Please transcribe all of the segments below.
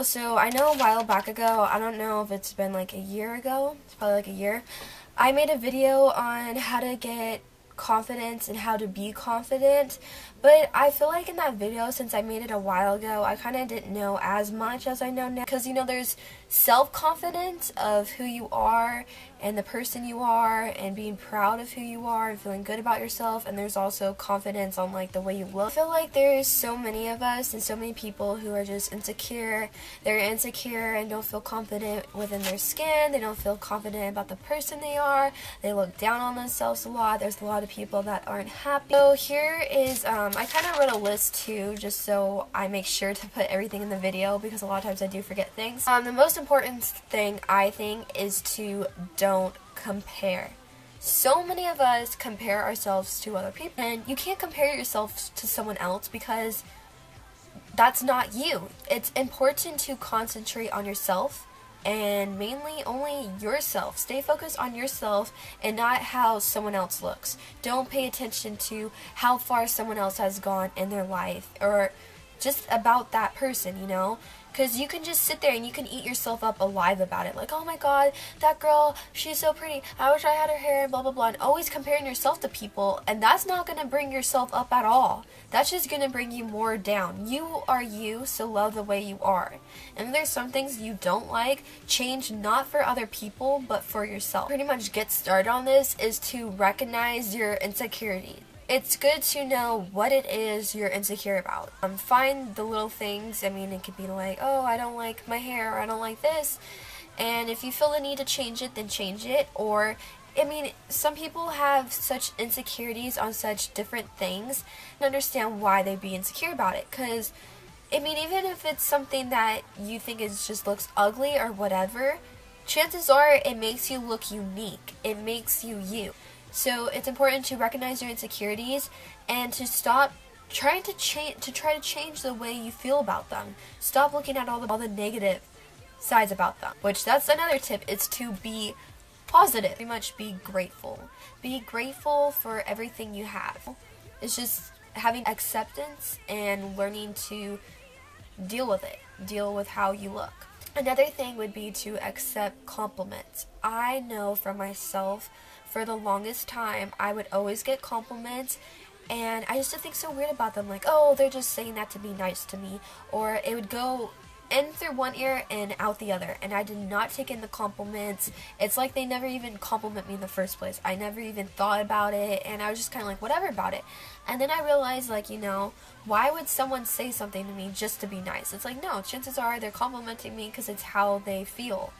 So I know a while back ago, I don't know if it's been like a year ago, it's probably like a year, I made a video on how to get confidence and how to be confident, but I feel like in that video, since I made it a while ago, I kind of didn't know as much as I know now, because there's self-confidence of who you are and the person you are and being proud of who you are and feeling good about yourself, and there's also confidence on like the way you look. I feel like there's so many of us and so many people who are just insecure. They're insecure and don't feel confident within their skin. They don't feel confident about the person they are. They look down on themselves a lot. There's a lot of people that aren't happy. So here is, I kind of wrote a list too, just so I make sure to put everything in the video, because a lot of times I do forget things. The most important thing, I think, is to don't compare. So many of us compare ourselves to other people, and you can't compare yourself to someone else because that's not you. It's important to concentrate on yourself, and mainly only yourself. Stay focused on yourself and not how someone else looks. Don't pay attention to how far someone else has gone in their life or just about that person, because you can just sit there and you can eat yourself up alive about it. Like, oh my god, that girl, she's so pretty. I wish I had her hair, blah, blah, blah. And always comparing yourself to people. And that's not going to bring yourself up at all. That's just going to bring you more down. You are you, so love the way you are. And if there's some things you don't like, change not for other people, but for yourself. Pretty much get started on this is to recognize your insecurity. It's good to know what it is you're insecure about. Find the little things. It could be like, oh, I don't like my hair, or I don't like this. And if you feel the need to change it, then change it. Or, some people have such insecurities on such different things, and understand why they'd be insecure about it. Because, even if it's something that you think just looks ugly or whatever, chances are it makes you look unique. It makes you you. So it's important to recognize your insecurities and to stop trying to change the way you feel about them. Stop looking at all the negative sides about them. Which, that's another tip, is to be positive. Pretty much be grateful. Be grateful for everything you have. It's just having acceptance and learning to deal with it. Deal with how you look. Another thing would be to accept compliments. I know for myself, for the longest time, I would always get compliments, and I used to think so weird about them, like, oh, they're just saying that to be nice to me, or it would go in through one ear and out the other, and I did not take in the compliments. It's like they never even compliment me in the first place. I never even thought about it, and I was just kind of like, whatever about it. And then I realized, like, why would someone say something to me just to be nice? It's like, no, chances are they're complimenting me because it's how they feel.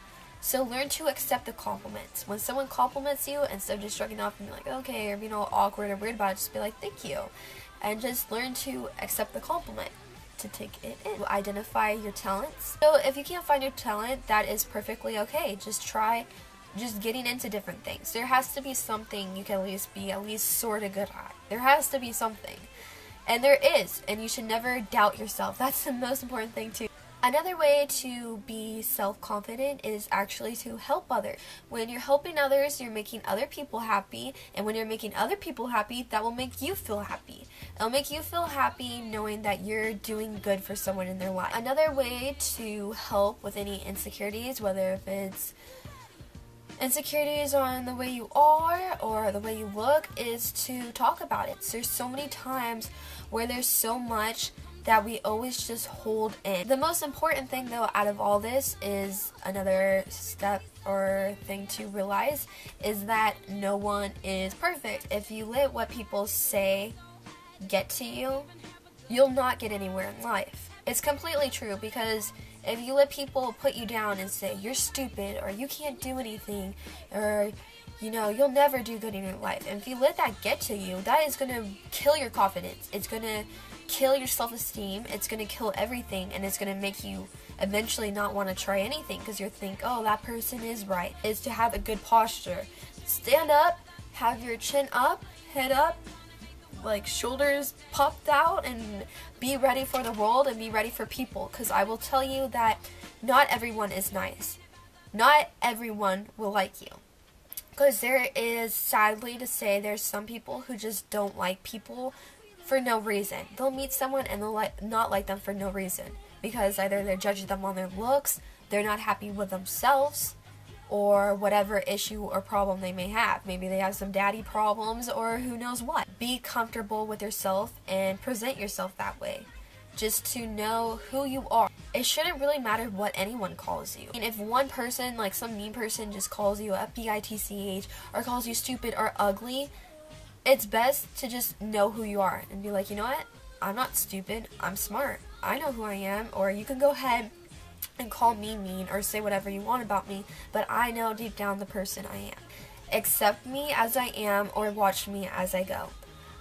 So learn to accept the compliments. When someone compliments you, instead of just shrugging off and be like, okay, or being all awkward or weird about it, just be like, thank you. And just learn to accept the compliment, to take it in. Identify your talents. So if you can't find your talent, that is perfectly okay. Just try getting into different things. There has to be something you can at least sort of good at. There has to be something. And there is. And you should never doubt yourself. That's the most important thing too. Another way to be self-confident is actually to help others. When you're helping others, you're making other people happy, and when you're making other people happy, that will make you feel happy. It'll make you feel happy knowing that you're doing good for someone in their life. Another way to help with any insecurities, whether if it's insecurities on the way you are or the way you look, is to talk about it. So there's so many times where there's so much that we always just hold in. The most important thing though out of all this is another step or thing to realize is that no one is perfect. If you let what people say get to you, you'll not get anywhere in life. It's completely true, because if you let people put you down and say you're stupid or you can't do anything or you'll never do good in your life, and if you let that get to you, that is going to kill your confidence. It's going to kill your self-esteem. It's going to kill everything, and it's going to make you eventually not want to try anything because you think, oh, that person is right. Is to have a good posture. Stand up, have your chin up, head up, like shoulders popped out, and be ready for the world and be ready for people, because I will tell you that not everyone is nice. Not everyone will like you. Because there is, sadly to say, there's some people who just don't like people for no reason. They'll meet someone and they'll not like them for no reason. because either they're judging them on their looks, they're not happy with themselves, or whatever issue or problem they may have. Maybe they have some daddy problems or who knows what. Be comfortable with yourself and present yourself that way. Just to know who you are. It shouldn't really matter what anyone calls you. I mean, if one person, like some mean person, just calls you a bitch or calls you stupid or ugly, it's best to just know who you are and be like, you know what? I'm not stupid. I'm smart. I know who I am. Or you can go ahead and call me mean or say whatever you want about me, but I know deep down the person I am. Accept me as I am or watch me as I go.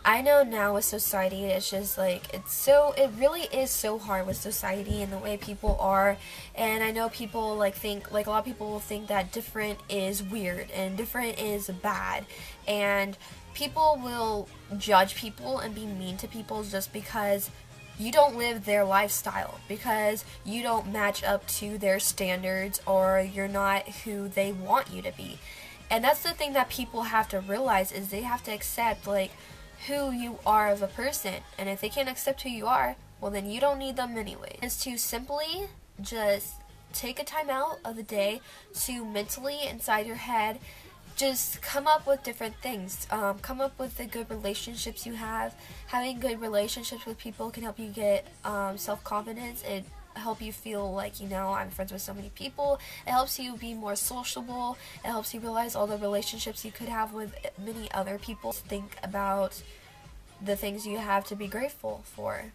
I know now with society, it's just like, it really is so hard with society and the way people are, and I know people think, a lot of people will think that different is weird and different is bad, and people will judge people and be mean to people just because you don't live their lifestyle, because you don't match up to their standards, or you're not who they want you to be. And that's the thing that people have to realize, is they have to accept who you are as a person, and if they can't accept who you are, well then you don't need them anyway. Is to simply just take a time out of the day to mentally, inside your head, just come up with different things. Come up with the good relationships you have. Having good relationships with people can help you get self-confidence. It help you feel like, I'm friends with so many people. It helps you be more sociable. It helps you realize all the relationships you could have with many other people. Think about the things you have to be grateful for,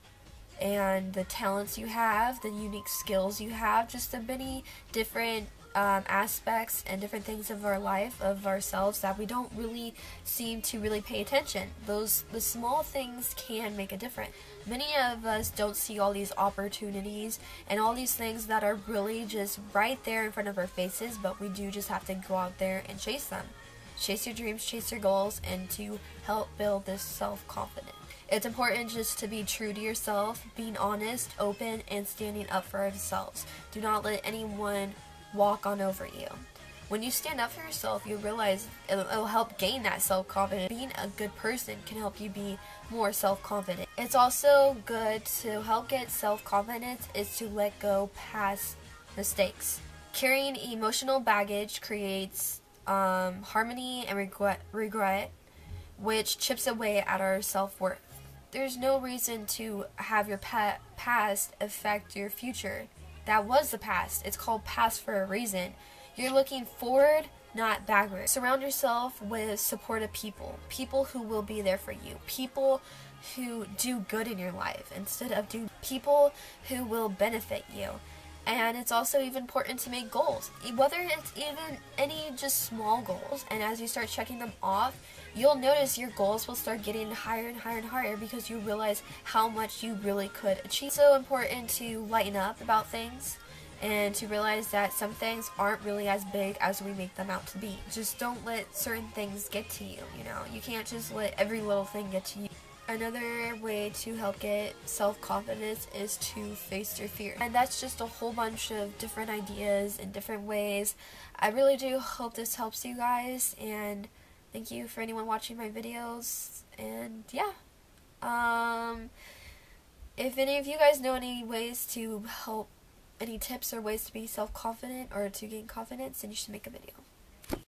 and the talents you have, the unique skills you have, just the many different aspects and different things of our life, of ourselves, that we don't really seem to really pay attention. The small things can make a difference. Many of us don't see all these opportunities and all these things that are really just right there in front of our faces, but we do just have to go out there and chase them. Chase your dreams, chase your goals, and to help build this self-confidence. It's important just to be true to yourself, being honest, open, and standing up for ourselves. Do not let anyone walk on over you. When you stand up for yourself, you'll realize it'll help gain that self-confidence. Being a good person can help you be more self-confident. It's also good to help get self-confidence is to let go past mistakes. Carrying emotional baggage creates harmony and regret, which chips away at our self-worth. There's no reason to have your past affect your future. That was the past. It's called past for a reason. You're looking forward, not backward. Surround yourself with supportive people. People who will be there for you. People who do good in your life instead of people who will benefit you. And it's also even important to make goals, whether it's even any just small goals. And as you start checking them off, you'll notice your goals will start getting higher and higher and higher, because you realize how much you really could achieve. It's so important to lighten up about things and to realize that some things aren't really as big as we make them out to be. Just don't let certain things get to you, You can't just let every little thing get to you. Another way to help get self-confidence is to face your fear. And that's just a whole bunch of different ideas in different ways. I really do hope this helps you guys, and thank you for anyone watching my videos. And yeah, if any of you guys know any ways to help, any tips or ways to be self-confident or to gain confidence, then you should make a video.